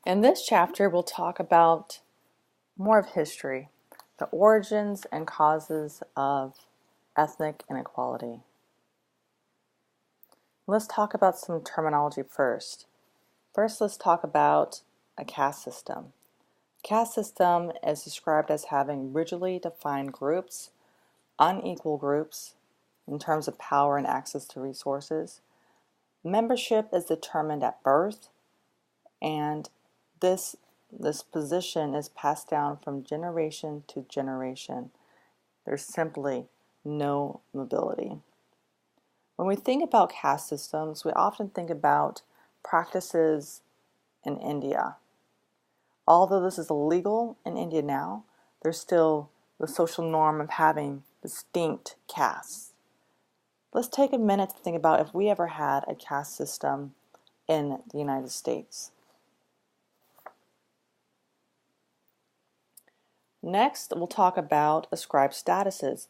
In this chapter, we'll talk about more of history, the origins and causes of ethnic inequality. Let's talk about some terminology first. First, let's talk about a caste system. Caste system is described as having rigidly defined groups, unequal groups in terms of power and access to resources. Membership is determined at birth, and this position is passed down from generation to generation. There's simply no mobility. When we think about caste systems, we often think about practices in India. Although this is illegal in India now, there's still the social norm of having distinct castes. Let's take a minute to think about if we ever had a caste system in the United States. Next, we'll talk about ascribed statuses.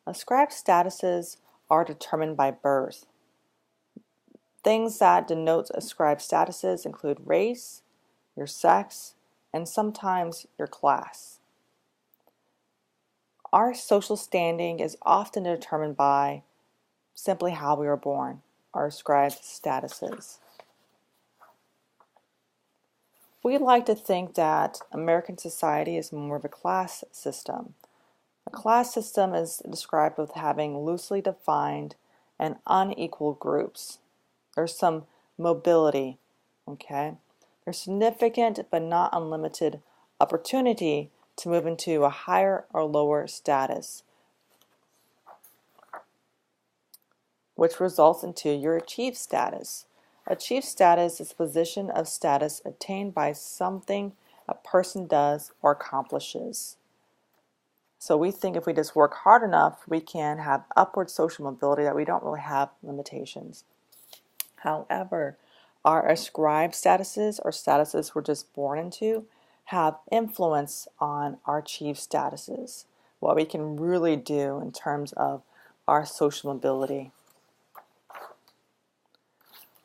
Ascribed statuses are determined by birth. Things that denote ascribed statuses include race, your sex, and sometimes your class. Our social standing is often determined by simply how we were born, our ascribed statuses. We like to think that American society is more of a class system. A class system is described with having loosely defined and unequal groups. There's some mobility, okay? There's significant but not unlimited opportunity to move into a higher or lower status, which results into your achieved status. Achieved status is a position of status attained by something a person does or accomplishes. So we think if we just work hard enough, we can have upward social mobility, that we don't really have limitations. However, our ascribed statuses, or statuses we're just born into, have influence on our achieved statuses, what we can really do in terms of our social mobility.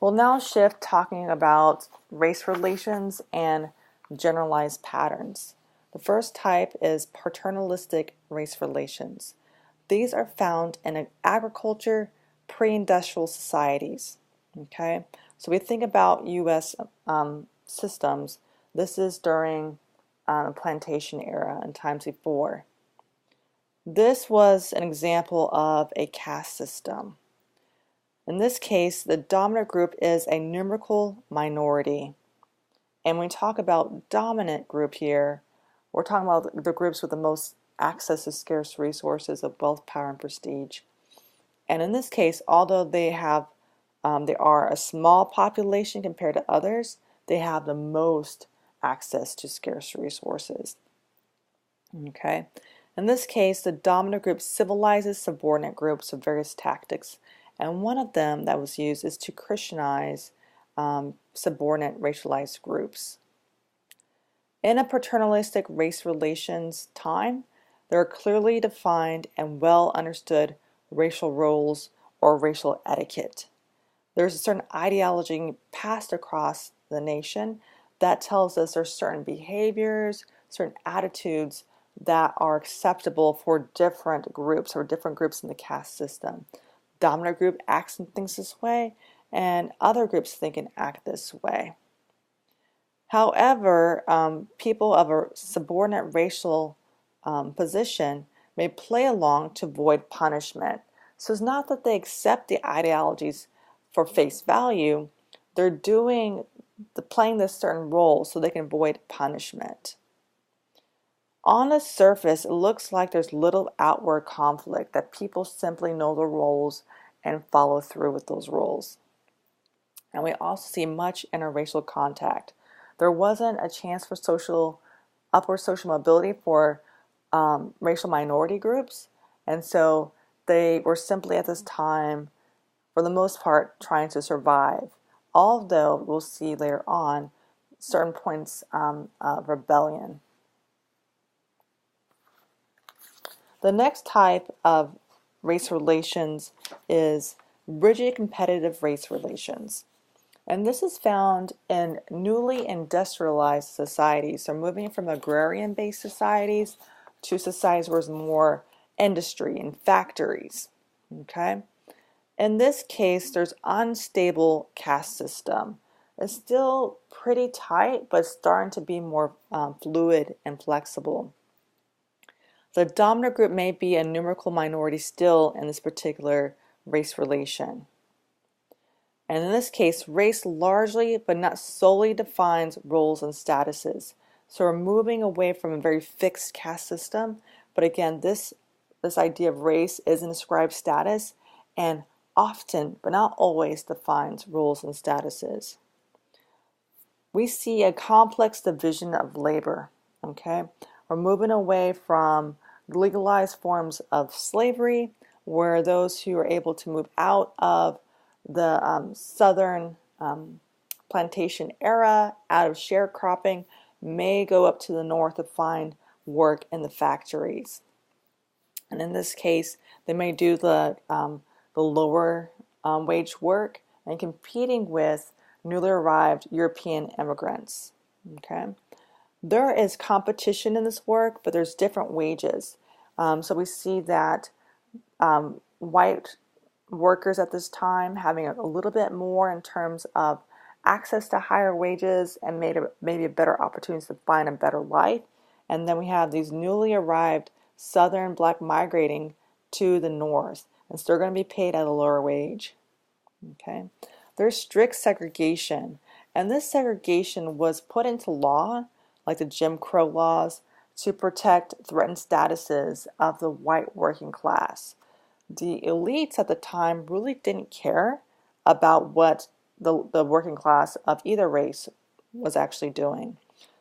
We'll now shift talking about race relations and generalized patterns. The first type is paternalistic race relations. These are found in agriculture, pre-industrial societies. Okay, so we think about U.S. Systems. This is during the plantation era and times before. This was an example of a caste system. In this case, the dominant group is a numerical minority. And when we talk about dominant group here, we're talking about the groups with the most access to scarce resources of wealth, power, and prestige. And in this case, although they are a small population compared to others, they have the most access to scarce resources. Okay. In this case, the dominant group civilizes subordinate groups with various tactics. And one of them that was used is to Christianize subordinate racialized groups. In a paternalistic race relations time, there are clearly defined and well understood racial roles or racial etiquette. There's a certain ideology passed across the nation that tells us there's certain behaviors, certain attitudes that are acceptable for different groups or different groups in the caste system. Dominant group acts and thinks this way, and other groups think and act this way. However, people of a subordinate racial position may play along to avoid punishment. So it's not that they accept the ideologies for face value, they're playing this certain role so they can avoid punishment. On the surface, it looks like there's little outward conflict, that people simply know the roles and follow through with those roles. And we also see much interracial contact. There wasn't a chance for upward social mobility for racial minority groups, and so they were simply at this time, for the most part, trying to survive. Although we'll see later on certain points of rebellion. The next type of race relations is rigid competitive race relations. And this is found in newly industrialized societies. So moving from agrarian-based societies to societies where there's more industry and factories. Okay. In this case, there's unstable caste system. It's still pretty tight, but it's starting to be more fluid and flexible. The dominant group may be a numerical minority still in this particular race relation. And in this case, race largely, but not solely, defines roles and statuses. So we're moving away from a very fixed caste system. But again, this idea of race is an ascribed status and often, but not always, defines roles and statuses. We see a complex division of labor. Okay, we're moving away from legalized forms of slavery, where those who are able to move out of the southern plantation era, out of sharecropping, may go up to the north to find work in the factories. And in this case, they may do the lower wage work and competing with newly arrived European immigrants. Okay, there is competition in this work, but there's different wages. So we see that white workers at this time having a little bit more in terms of access to higher wages and maybe a better opportunities to find a better life. And then we have these newly arrived Southern Black migrating to the North, and so they're going to be paid at a lower wage. Okay, there's strict segregation, and this segregation was put into law, like the Jim Crow laws, to protect threatened statuses of the white working class. The elites at the time really didn't care about what the working class of either race was actually doing.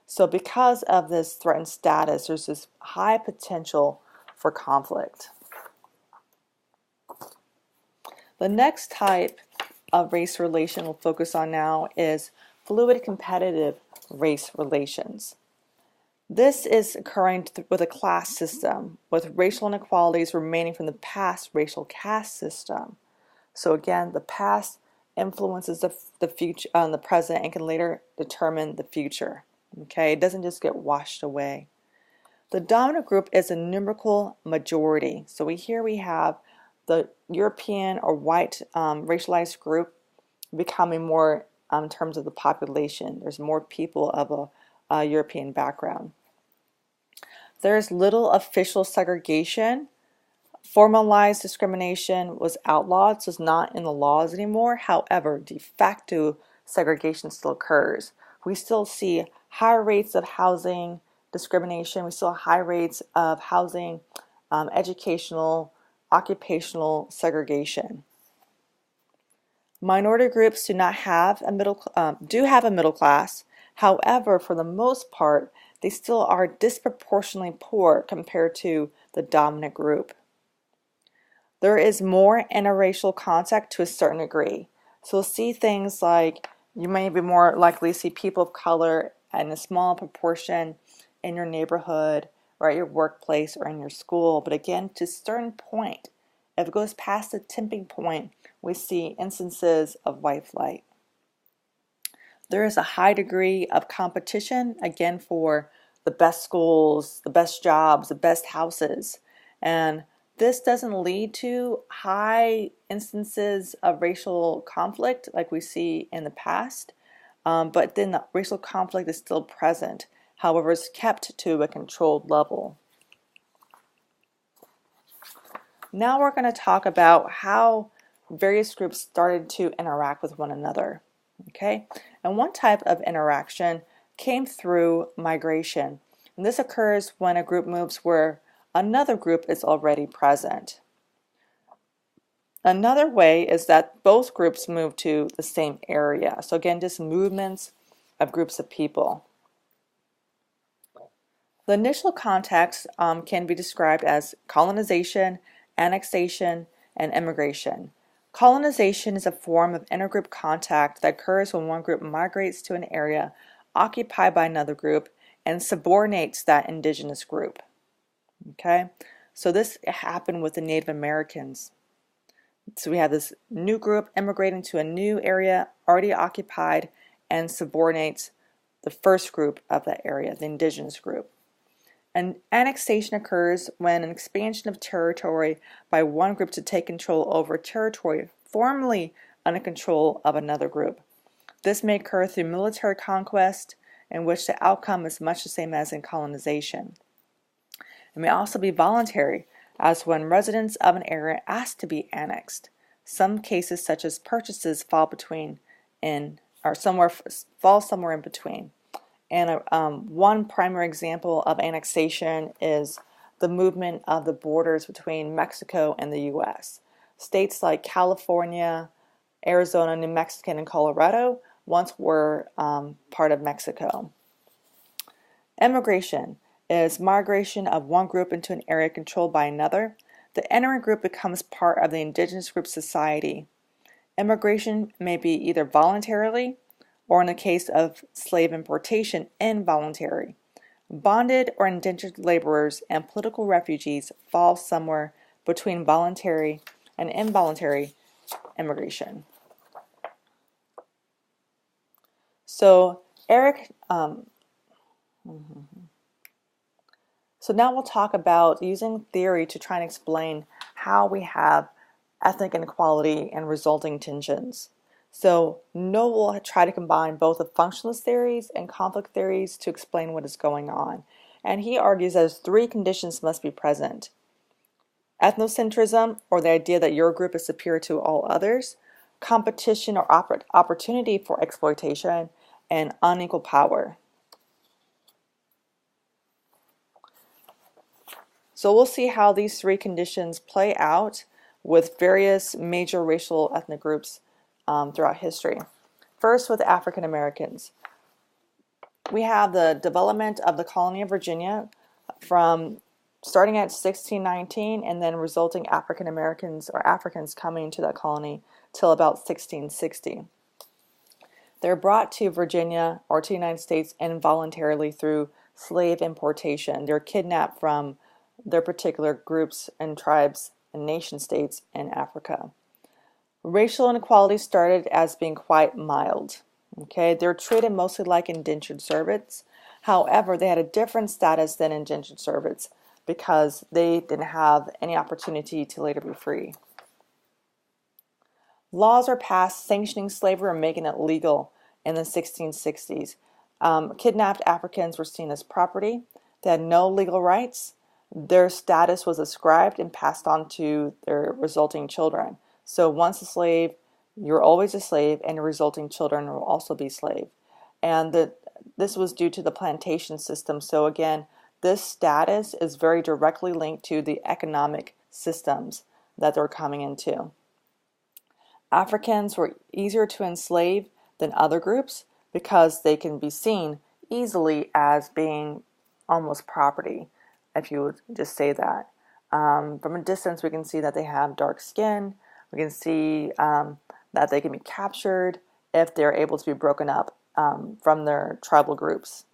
So because of this threatened status, there's this high potential for conflict. The next type of race relation we'll focus on now is fluid competitive race relations. This is occurring with a class system, with racial inequalities remaining from the past racial caste system. So again, the past influences the future on the present and can later determine the future. Okay, it doesn't just get washed away. The dominant group is a numerical majority. So here we have the European or white racialized group becoming more in terms of the population. There's more people of a European background. There's little official segregation. Formalized discrimination was outlawed, so it's not in the laws anymore. However, de facto segregation still occurs. We still see higher rates of housing discrimination. We still have high rates of housing, educational, occupational segregation. Minority groups do have a middle class. However, for the most part, they still are disproportionately poor compared to the dominant group. There is more interracial contact to a certain degree. So we'll see things like you may be more likely to see people of color in a small proportion in your neighborhood or at your workplace or in your school. But again, to a certain point, if it goes past the tipping point, we see instances of white flight. There is a high degree of competition, again, for the best schools, the best jobs, the best houses. And this doesn't lead to high instances of racial conflict like we see in the past, but then the racial conflict is still present. However, it's kept to a controlled level. Now we're going to talk about how various groups started to interact with one another. Okay, and one type of interaction came through migration. And this occurs when a group moves where another group is already present. Another way is that both groups move to the same area. So again, just movements of groups of people. The initial context can be described as colonization, annexation, and immigration. Colonization is a form of intergroup contact that occurs when one group migrates to an area occupied by another group and subordinates that indigenous group. Okay, so this happened with the Native Americans. So we have this new group immigrating to a new area already occupied and subordinates the first group of that area, the indigenous group. And annexation occurs when an expansion of territory by one group to take control over territory formerly under control of another group. This may occur through military conquest, in which the outcome is much the same as in colonization. It may also be voluntary, as when residents of an area ask to be annexed. Some cases, such as purchases, fall somewhere in between. And one primary example of annexation is the movement of the borders between Mexico and the U.S. States like California, Arizona, New Mexico, and Colorado once were part of Mexico. Immigration is migration of one group into an area controlled by another. The entering group becomes part of the indigenous group society. Immigration may be either voluntarily or, in the case of slave importation, involuntary. Bonded or indentured laborers and political refugees fall somewhere between voluntary and involuntary immigration. So now we'll talk about using theory to try and explain how we have ethnic inequality and resulting tensions. So Noel will try to combine both the functionalist theories and conflict theories to explain what is going on. And he argues that 3 conditions must be present: ethnocentrism, or the idea that your group is superior to all others; competition or opportunity for exploitation; and unequal power. So we'll see how these 3 conditions play out with various major racial ethnic groups throughout history. First, with African Americans. We have the development of the colony of Virginia from starting at 1619 and then resulting African Americans or Africans coming to that colony till about 1660. They're brought to Virginia or to the United States involuntarily through slave importation. They're kidnapped from their particular groups and tribes and nation states in Africa. Racial inequality started as being quite mild. Okay, they're treated mostly like indentured servants. However, they had a different status than indentured servants because they didn't have any opportunity to later be free. Laws are passed sanctioning slavery or making it legal in the 1660s. Kidnapped Africans were seen as property. They had no legal rights. Their status was ascribed and passed on to their resulting children. So once a slave, you're always a slave, and your resulting children will also be slave. And this was due to the plantation system. So again, this status is very directly linked to the economic systems that they're coming into. Africans were easier to enslave than other groups because they can be seen easily as being almost property, if you would just say that. From a distance, we can see that they have dark skin. We can see that they can be captured if they're able to be broken up from their tribal groups.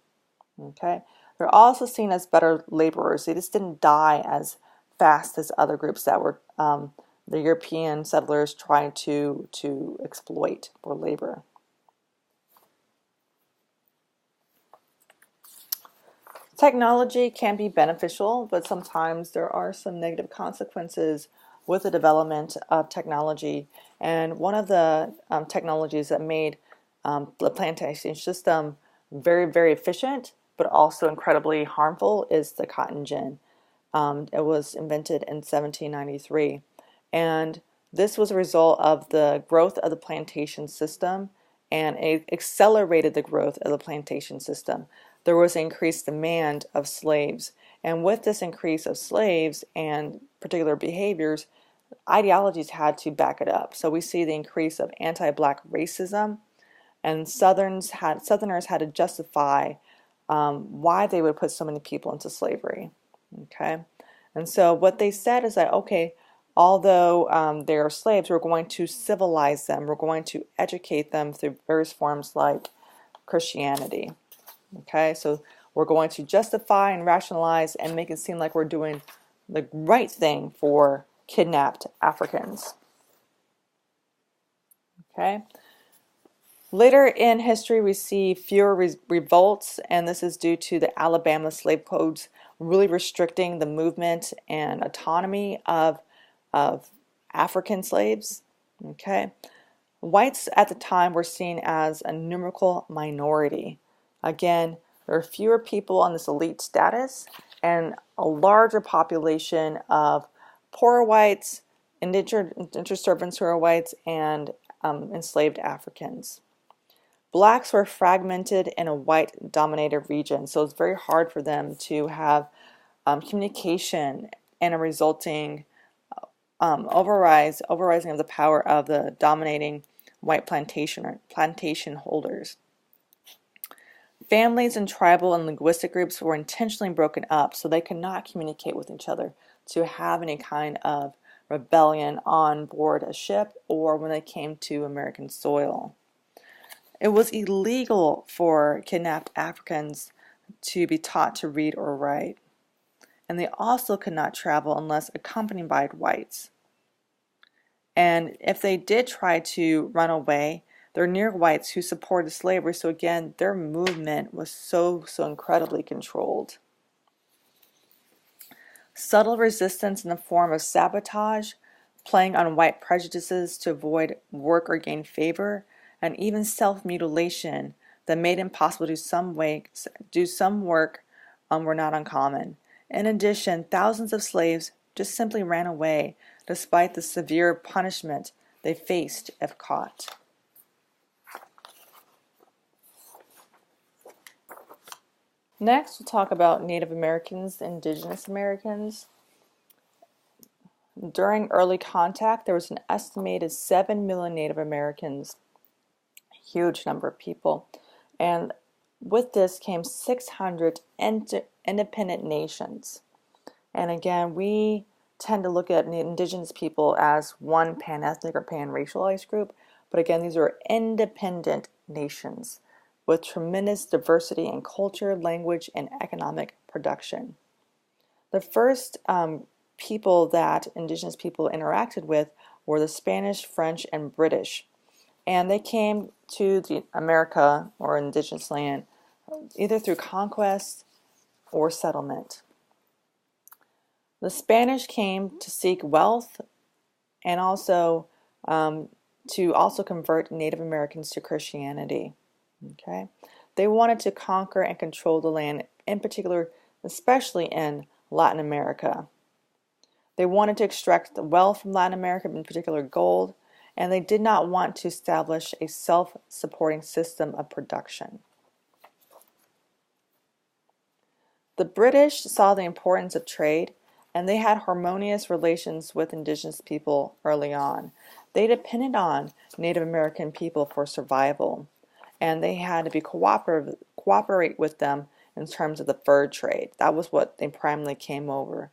Okay, they're also seen as better laborers. They just didn't die as fast as other groups that were the European settlers trying to exploit for labor. Technology can be beneficial, but sometimes there are some negative consequences with the development of technology. And one of the technologies that made the plantation system very, very efficient, but also incredibly harmful, is the cotton gin. It was invented in 1793. And this was a result of the growth of the plantation system, and it accelerated the growth of the plantation system. There was increased demand of slaves. And with this increase of slaves and particular behaviors, ideologies had to back it up. So we see the increase of anti-black racism, and Southerners had to justify why they would put so many people into slavery. Okay, and so what they said is that, okay, although they are slaves, we're going to civilize them. We're going to educate them through various forms like Christianity. Okay, so we're going to justify and rationalize and make it seem like we're doing the right thing for kidnapped Africans. Okay. Later in history, we see fewer revolts, and this is due to the Alabama slave codes really restricting the movement and autonomy of African slaves. Okay. Whites at the time were seen as a numerical minority. Again, there are fewer people on this elite status and a larger population of poor whites, indentured servants who are whites, and enslaved Africans. Blacks were fragmented in a white-dominated region, so it's very hard for them to have communication and a resulting overrising of the power of the dominating white plantation holders. Families and tribal and linguistic groups were intentionally broken up so they could not communicate with each other to have any kind of rebellion on board a ship or when they came to American soil. It was illegal for kidnapped Africans to be taught to read or write, and they also could not travel unless accompanied by whites. And if they did try to run away, they're near whites who supported slavery, so again, their movement was so incredibly controlled. Subtle resistance in the form of sabotage, playing on white prejudices to avoid work or gain favor, and even self-mutilation that made it impossible to do some work were not uncommon. In addition, thousands of slaves just simply ran away despite the severe punishment they faced if caught. Next, we'll talk about Native Americans, Indigenous Americans. During early contact, there was an estimated 7 million Native Americans, huge number of people, and with this came 600 independent nations. And again, we tend to look at indigenous people as one pan-ethnic or pan-racialized group, but again, these are independent nations with tremendous diversity in culture, language, and economic production. The first people that indigenous people interacted with were the Spanish, French, and British. And they came to America or indigenous land either through conquest or settlement. The Spanish came to seek wealth and also to also convert Native Americans to Christianity. Okay, they wanted to conquer and control the land, in particular, especially in Latin America. They wanted to extract the wealth from Latin America, in particular gold, and they did not want to establish a self-supporting system of production. The British saw the importance of trade, and they had harmonious relations with indigenous people early on. They depended on Native American people for survival, and they had to be cooperate with them in terms of the fur trade. That was what they primarily came over.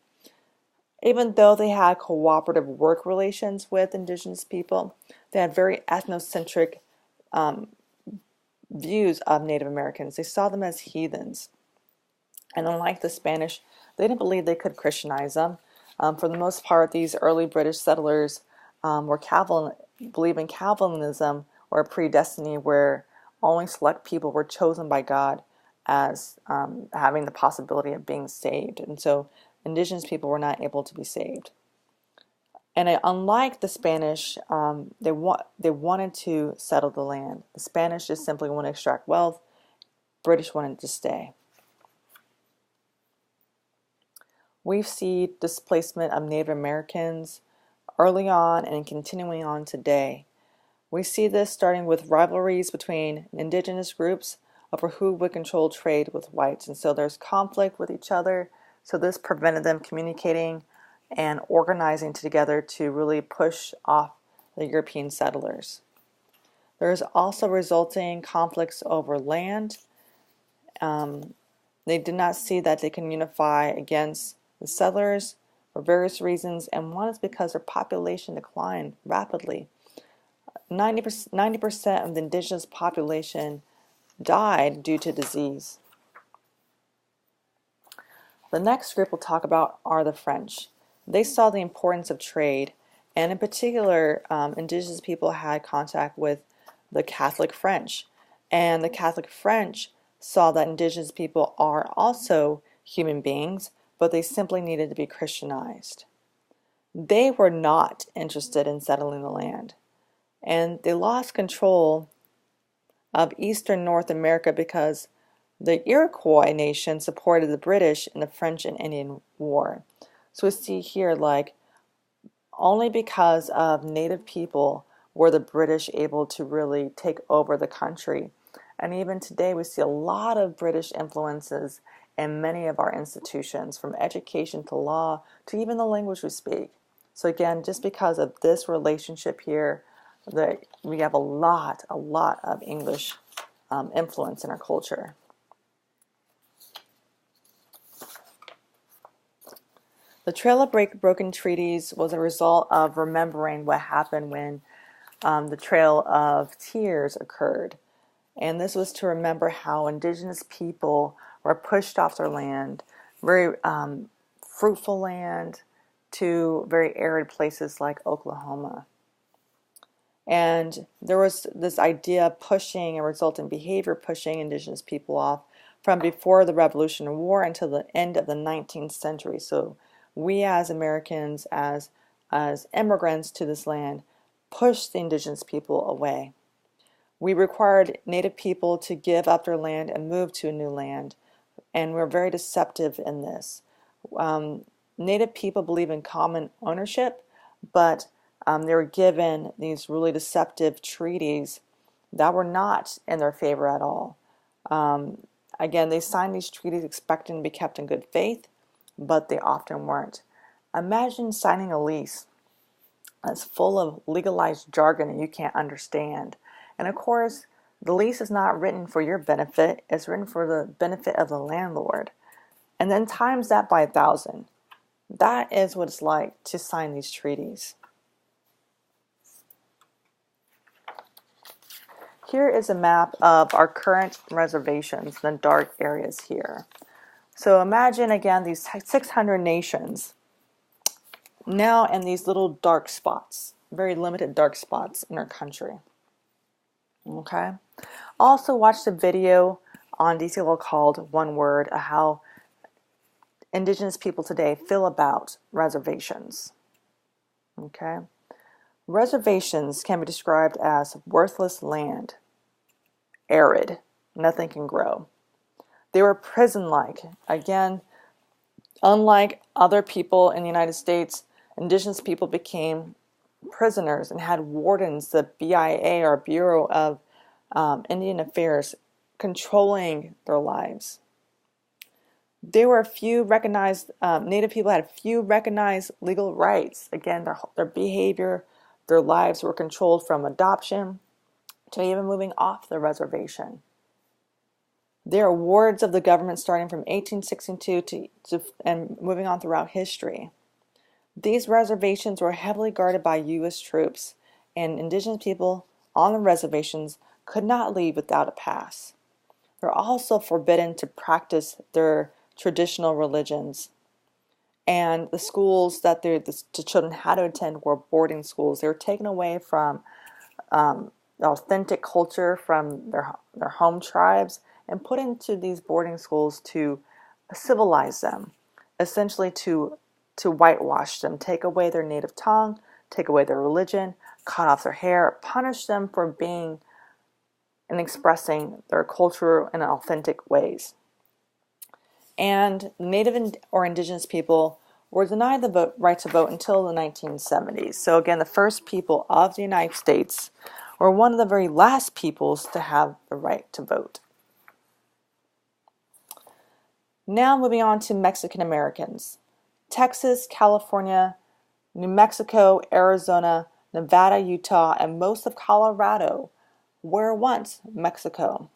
Even though they had cooperative work relations with indigenous people, they had very ethnocentric views of Native Americans. They saw them as heathens. And unlike the Spanish, they didn't believe they could Christianize them. For the most part, these early British settlers believed in Calvinism or predestiny, where only select people were chosen by God as having the possibility of being saved. And so indigenous people were not able to be saved. And unlike the Spanish, they wanted to settle the land. The Spanish just simply wanted to extract wealth. British wanted to stay. We see displacement of Native Americans early on and continuing on today. We see this starting with rivalries between indigenous groups over who would control trade with whites. And so there's conflict with each other. So this prevented them communicating and organizing together to really push off the European settlers. There's also resulting conflicts over land. They did not see that they can unify against the settlers for various reasons, and one is because their population declined rapidly. 90% of the indigenous population died due to disease. The next group we'll talk about are the French. They saw the importance of trade, And in particular, indigenous people had contact with the Catholic French. And the Catholic French saw that indigenous people are also human beings, but they simply needed to be Christianized. They were not interested in settling the land. And they lost control of eastern North America because the Iroquois nation supported the British in the French and Indian War. So we see here, like, only because of native people were the British able to really take over the country. And even today we see a lot of British influences in many of our institutions, from education to law to even the language we speak. So again, just because of this relationship here, that we have a lot of English influence in our culture. The Trail of Broken Treaties was a result of remembering what happened when the Trail of Tears occurred. And this was to remember how indigenous people were pushed off their land, very fruitful land, to very arid places like Oklahoma. And there was this idea of pushing and resultant behavior pushing indigenous people off from before the Revolutionary War until the end of the 19th century. So we as Americans, as immigrants to this land, pushed the indigenous people away. We required native people to give up their land and move to a new land, and we're very deceptive in this. Native people believe in common ownership, but they were given these really deceptive treaties that were not in their favor at all. Again, they signed these treaties expecting to be kept in good faith, but they often weren't. Imagine signing a lease that's full of legalized jargon that you can't understand. And of course, the lease is not written for your benefit, it's written for the benefit of the landlord. And then times that by 1,000. That is what it's like to sign these treaties. Here is a map of our current reservations, the dark areas here. So imagine again these 600 nations now in these little dark spots, very limited dark spots in our country. Okay. Also watch the video on DCL called One Word, how indigenous people today feel about reservations. Okay. Reservations can be described as worthless land, arid, nothing can grow. They were prison-like. Again, unlike other people in the United States, indigenous people became prisoners and had wardens, the BIA or Bureau of Indian Affairs, controlling their lives. There were a few recognized, Native people had a few recognized legal rights. Again, their behavior, their lives were controlled from adoption to even moving off the reservation. There are wards of the government starting from 1862 and moving on throughout history. These reservations were heavily guarded by U.S. troops, and indigenous people on the reservations could not leave without a pass. They're also forbidden to practice their traditional religions. And the schools that the children had to attend were boarding schools. They were taken away from the authentic culture from their home tribes and put into these boarding schools to civilize them, essentially to whitewash them, take away their native tongue, take away their religion, cut off their hair, punish them for being and expressing their culture in authentic ways. And Native or Indigenous people were denied the right to vote until the 1970s. So again, the first people of the United States were one of the very last peoples to have the right to vote. Now moving on to Mexican Americans. Texas, California, New Mexico, Arizona, Nevada, Utah, and most of Colorado were once Mexico.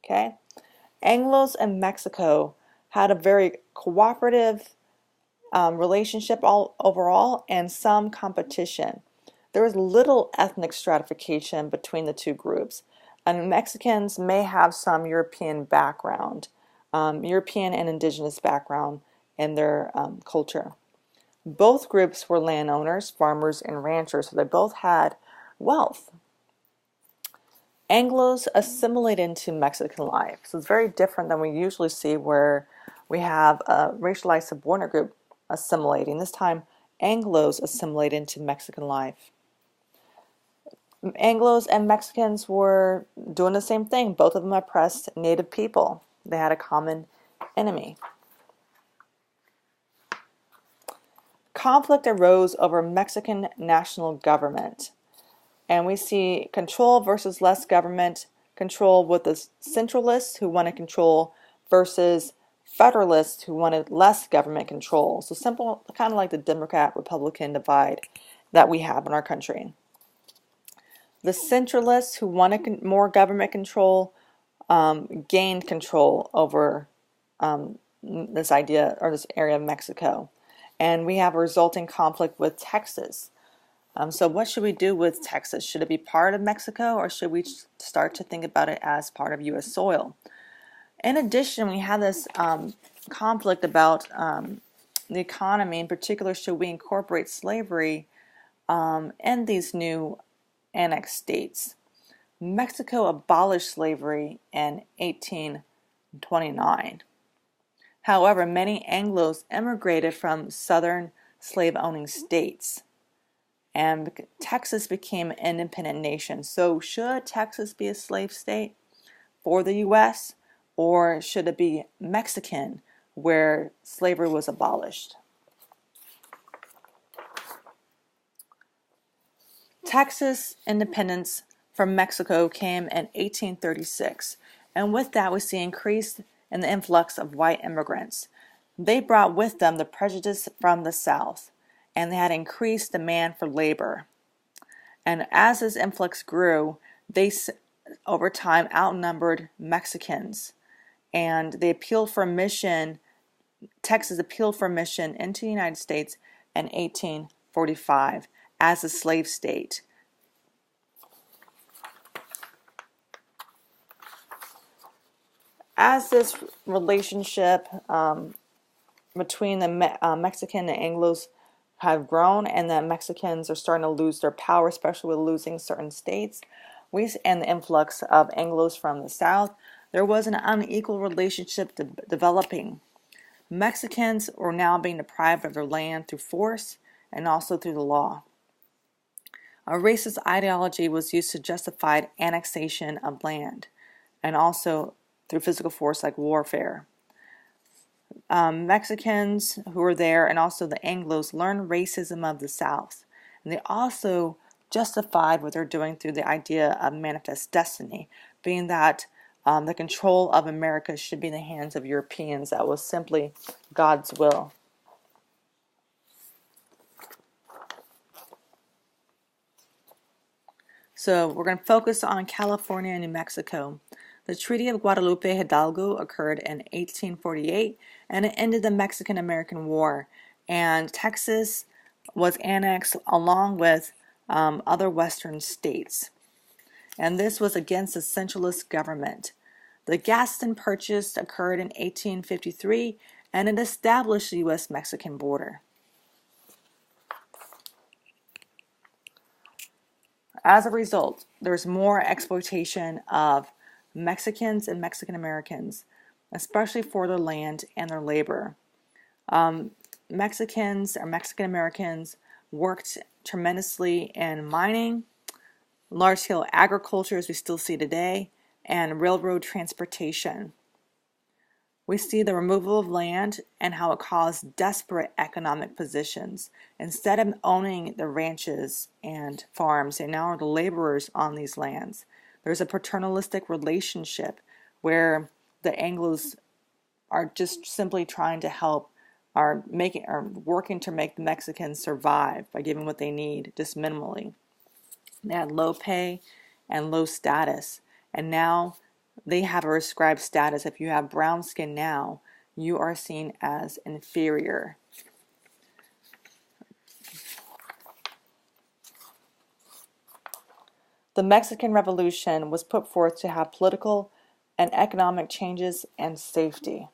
Okay? Anglos and Mexico had a very cooperative relationship overall and some competition. There was little ethnic stratification between the two groups, and Mexicans may have some European background, European and indigenous background in their culture. Both groups were landowners, farmers, and ranchers, so they both had wealth. Anglos assimilate into Mexican life. So it's very different than we usually see where we have a racialized subordinate group assimilating. This time, Anglos assimilate into Mexican life. Anglos and Mexicans were doing the same thing. Both of them oppressed native people. They had a common enemy. Conflict arose over Mexican national government. And we see control versus less government control with the centralists who wanted control versus federalists who wanted less government control. So simple, kind of like the Democrat-Republican divide that we have in our country. The centralists who wanted more government control gained control over this idea or this area of Mexico. And we have a resulting conflict with Texas. So what should we do with Texas? Should it be part of Mexico, or should we start to think about it as part of U.S. soil? In addition, we have this conflict about the economy. In particular, should we incorporate slavery in these new annexed states? Mexico abolished slavery in 1829. However, many Anglos immigrated from southern slave-owning states, and Texas became an independent nation. So should Texas be a slave state for the U.S., or should it be Mexican, where slavery was abolished? Texas independence from Mexico came in 1836, and with that we see increase in the influx of white immigrants. They brought with them the prejudice from the South, and they had increased demand for labor. And as this influx grew, they over time outnumbered Mexicans, and they appealed for admission. Texas appealed for admission into the United States in 1845 as a slave state. As this relationship between the Mexican and Anglos have grown, and the Mexicans are starting to lose their power, especially with losing certain states, and the influx of Anglos from the South, there was an unequal relationship developing. Mexicans were now being deprived of their land through force and also through the law. A racist ideology was used to justify annexation of land, and also through physical force like warfare. Mexicans who were there and also the Anglos learned racism of the South, and they also justified what they're doing through the idea of manifest destiny, being that the control of America should be in the hands of Europeans. That was simply God's will. So we're going to focus on California and New Mexico. The Treaty of Guadalupe Hidalgo occurred in 1848, and it ended the Mexican-American War. And Texas was annexed along with other western states. And this was against the centralist government. The Gaston Purchase occurred in 1853, and it established the U.S.-Mexican border. As a result, there's more exploitation of Mexicans and Mexican Americans, especially for their land and their labor. Mexicans or Mexican Americans worked tremendously in mining, large-scale agriculture as we still see today, and railroad transportation. We see the removal of land and how it caused desperate economic positions. Instead of owning the ranches and farms, they now are the laborers on these lands. There's a paternalistic relationship where the Anglos are just simply trying to help, are working to make the Mexicans survive by giving what they need just minimally. They had low pay and low status, and now they have a prescribed status. If you have brown skin now, you are seen as inferior. The Mexican Revolution was put forth to have political and economic changes and safety.